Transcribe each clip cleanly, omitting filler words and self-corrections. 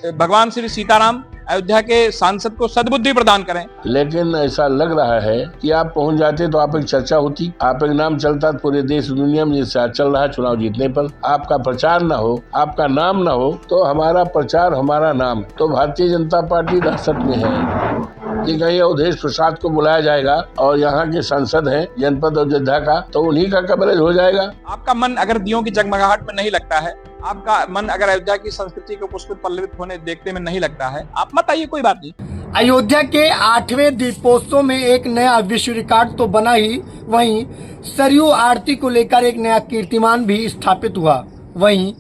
भगवान श्री सीताराम अयोध्या के सांसद को सद्बुद्धि प्रदान करें। लेकिन ऐसा लग रहा है कि आप पहुंच जाते तो आप एक चर्चा होती, आप एक नाम चलता पूरे देश दुनिया में, जैसे आज चल रहा है चुनाव जीतने पर। आपका प्रचार न हो, आपका नाम न हो, तो हमारा प्रचार हमारा नाम। तो भारतीय जनता पार्टी राजद में है कि कहीं अवधेश प्रसाद को बुलाया जाएगा और यहाँ के सांसद हैं जनपद अयोध्या का, तो उन्हीं का कवरेज हो जाएगा। आपका मन अगर दियों की जगमगाहट में नहीं लगता है, आपका मन अगर अयोध्या की संस्कृति को पुष्पित पल्लवित होने देखने में नहीं लगता है, आप मत आइए, कोई बात नहीं। अयोध्या के 8वें दीपोत्सव में एक नया विश्व रिकॉर्ड तो बना ही, वहीं सरयू आरती को लेकर एक नया कीर्तिमान भी स्थापित हुआ। वहीं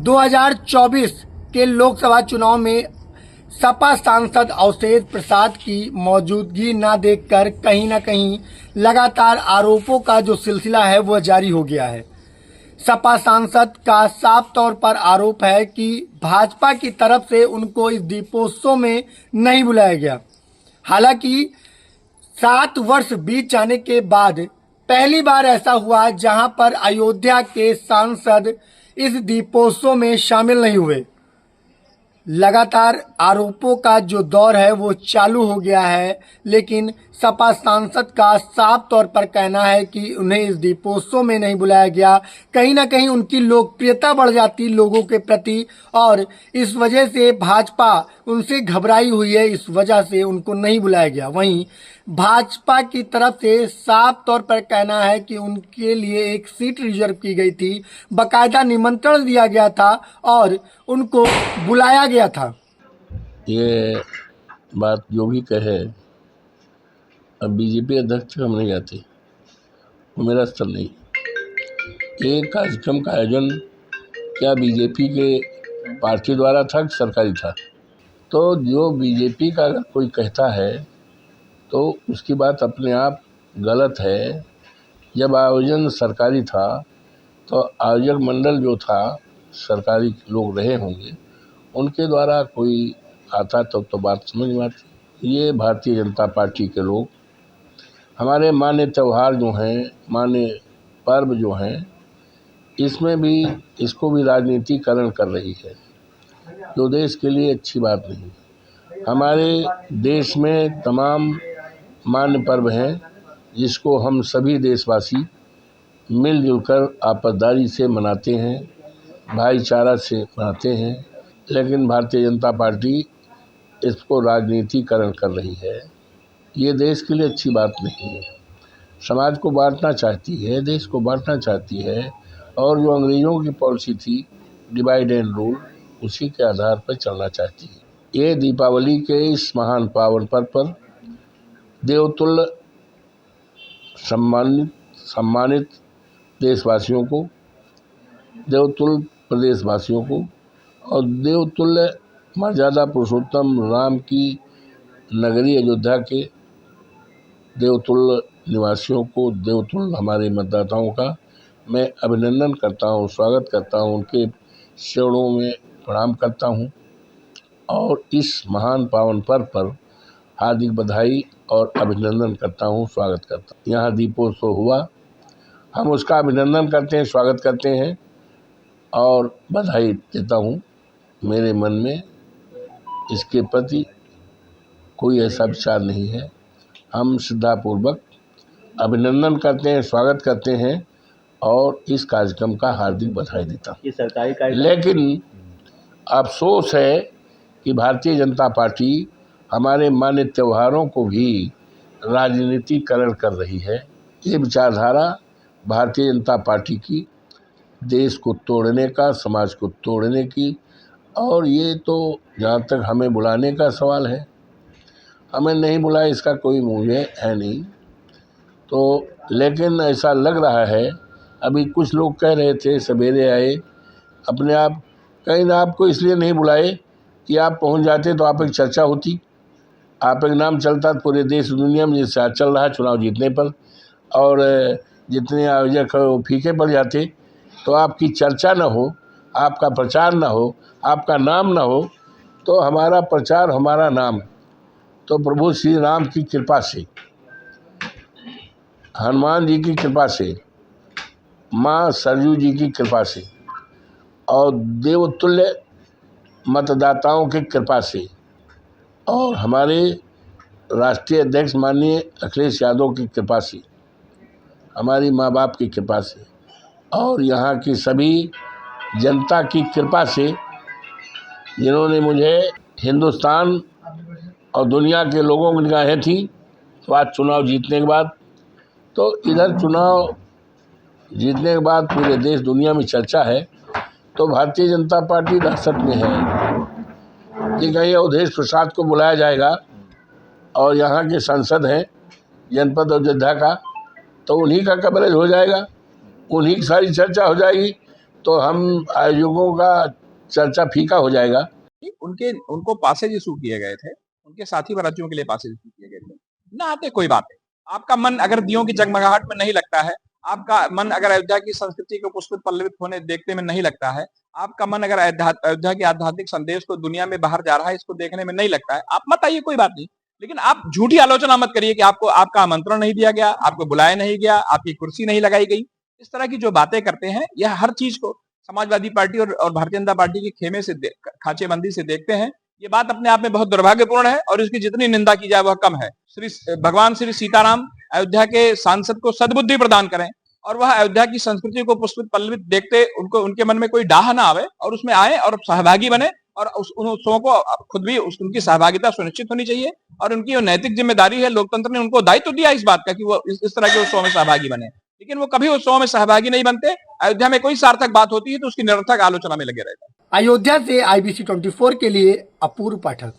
2024 के लोकसभा चुनाव में सपा सांसद अवधेश प्रसाद की मौजूदगी न देखकर कहीं न कहीं लगातार आरोपों का जो सिलसिला है वह जारी हो गया है। सपा सांसद का साफ तौर पर आरोप है कि भाजपा की तरफ से उनको इस दीपोत्सव में नहीं बुलाया गया। हालांकि 7 वर्ष बीत जाने के बाद पहली बार ऐसा हुआ जहां पर अयोध्या के सांसद इस दीपोत्सव में शामिल नहीं हुए। लगातार आरोपों का जो दौर है वो चालू हो गया है, लेकिन सपा सांसद का साफ तौर पर कहना है कि उन्हें इस दीपोत्सव में नहीं बुलाया गया। कहीं ना कहीं उनकी लोकप्रियता बढ़ जाती लोगों के प्रति, और इस वजह से भाजपा उनसे घबराई हुई है, इस वजह से उनको नहीं बुलाया गया। वहीं भाजपा की तरफ से साफ तौर पर कहना है कि उनके लिए एक सीट रिजर्व की गई थी, बाकायदा निमंत्रण दिया गया था और उनको बुलाया गया था। ये बात जो भी कहे, अब बीजेपी अध्यक्ष हम नहीं जाते, वो मेरा स्तर नहीं। एक कार्यक्रम का आयोजन क्या बीजेपी के पार्टी द्वारा था कि सरकारी था? तो जो बीजेपी का अगर कोई कहता है तो उसकी बात अपने आप गलत है। जब आयोजन सरकारी था तो आयोजक मंडल जो था सरकारी लोग रहे होंगे, उनके द्वारा कोई आता तो बात समझ में आती। ये भारतीय जनता पार्टी के लोग हमारे मान्य त्यौहार जो हैं, मान्य पर्व जो हैं, इसमें भी इसको भी राजनीतिकरण कर रही है, जो देश के लिए अच्छी बात नहीं। हमारे देश में तमाम मान्य पर्व हैं जिसको हम सभी देशवासी मिलजुल कर आपसदारी से मनाते हैं, भाईचारा से मनाते हैं। लेकिन भारतीय जनता पार्टी इसको राजनीतिकरण कर रही है। ये देश के लिए अच्छी बात नहीं है। समाज को बांटना चाहती है, देश को बांटना चाहती है, और जो अंग्रेज़ों की पॉलिसी थी डिवाइड एंड रूल, उसी के आधार पर चलना चाहती है। ये दीपावली के इस महान पावन पर्व पर देवतुल्य सम्मानित देशवासियों को, देवतुल्य प्रदेशवासियों को और देवतुल्य मर्यादा पुरुषोत्तम राम की नगरी अयोध्या के देवतुल्य निवासियों को, देवतुल्य हमारे मतदाताओं का मैं अभिनंदन करता हूँ, स्वागत करता हूँ, उनके चरणों में प्रणाम करता हूँ और इस महान पावन पर्व पर हार्दिक बधाई और अभिनंदन करता हूँ, स्वागत करता हूँ। यहाँ दीपोत्सव हुआ, हम उसका अभिनंदन करते हैं, स्वागत करते हैं और बधाई देता हूँ। मेरे मन में इसके प्रति कोई ऐसा विचार नहीं है। हम श्रद्धापूर्वक अभिनंदन करते हैं, स्वागत करते हैं और इस कार्यक्रम का हार्दिक बधाई देता हूँ। ये सरकारी कार्यक्रम, लेकिन अफसोस है कि भारतीय जनता पार्टी हमारे मान्य त्योहारों को भी राजनीतिकरण कर रही है। ये विचारधारा भारतीय जनता पार्टी की देश को तोड़ने का, समाज को तोड़ने की, और ये तो जहाँ तक हमें बुलाने का सवाल है, हमें नहीं बुलाए इसका कोई मुझे है नहीं। तो लेकिन ऐसा लग रहा है, अभी कुछ लोग कह रहे थे, सवेरे आए अपने आप, कहीं ना आपको इसलिए नहीं बुलाए कि आप पहुंच जाते तो आप एक चर्चा होती, आप एक नाम चलता पूरे देश दुनिया में, जैसे आज चल रहा है चुनाव जीतने पर, और जितने आयोजक वो फीके पड़ जाते तो आपकी चर्चा न हो, आपका प्रचार न हो, आपका नाम न हो, तो हमारा प्रचार हमारा नाम। तो प्रभु श्री राम की कृपा से, हनुमान जी की कृपा से, माँ सरयू जी की कृपा से और देवतुल्य मतदाताओं की कृपा से और हमारे राष्ट्रीय अध्यक्ष माननीय अखिलेश यादव की कृपा से, हमारी माँ बाप की कृपा से और यहाँ की सभी जनता की कृपा से, जिन्होंने मुझे हिंदुस्तान और दुनिया के लोगों की निगाहें थी, तो आज चुनाव जीतने के बाद, तो इधर चुनाव जीतने के बाद पूरे देश दुनिया में चर्चा है, तो भारतीय जनता पार्टी दहशत में है कि कहीं अवधेश प्रसाद को बुलाया जाएगा और यहाँ के सांसद हैं जनपद अयोध्या का, तो उन्हीं का कवरेज हो जाएगा, उन्हीं की सारी चर्चा हो जाएगी, तो हम आयोजकों का चर्चा फीका हो जाएगा। उनको पासेज इशू किए गए थे, उनके साथी राज्यों के लिए पासेज इशू किए गए थे, ना आते कोई बात नहीं। आपका मन अगर दियों की जगमगाहट में नहीं लगता है, आपका मन अगर अयोध्या की संस्कृति को पुष्पित पल्लवित होने देखने में नहीं लगता है, आपका मन अगर अयोध्या के आध्यात्मिक संदेश को दुनिया में बाहर जा रहा है इसको देखने में नहीं लगता है, आप मत आइए, कोई बात नहीं। लेकिन आप झूठी आलोचना मत करिए कि आपका आमंत्रण नहीं दिया गया, आपको बुलाया नहीं गया, आपकी कुर्सी नहीं लगाई गई। इस तरह की जो बातें करते हैं, यह हर चीज को समाजवादी पार्टी और भारतीय जनता पार्टी के खेमे से खांचेबंदी से देखते हैं। ये बात अपने आप में बहुत दुर्भाग्यपूर्ण है और इसकी जितनी निंदा की जाए वह कम है। भगवान श्री सीताराम अयोध्या के सांसद को सद्बुद्धि प्रदान करें और वह अयोध्या की संस्कृति को पुष्पित पल्लवित देखते उनके मन में कोई डाह ना आवे और उसमें आए और सहभागी बने और उन उत्सवों को खुद भी उनकी सहभागिता सुनिश्चित होनी चाहिए और उनकी जो नैतिक जिम्मेदारी है, लोकतंत्र ने उनको दायित्व दिया इस बात का कि वो इस तरह के उत्सवों में सहभागी बने, लेकिन वो कभी उत्सवों में सहभागी नहीं बनते। अयोध्या में कोई सार्थक बात होती है तो उसकी निरर्थक आलोचना में लगे रहते हैं। अयोध्या से IBC 24 के लिए अपूर्व पाठक।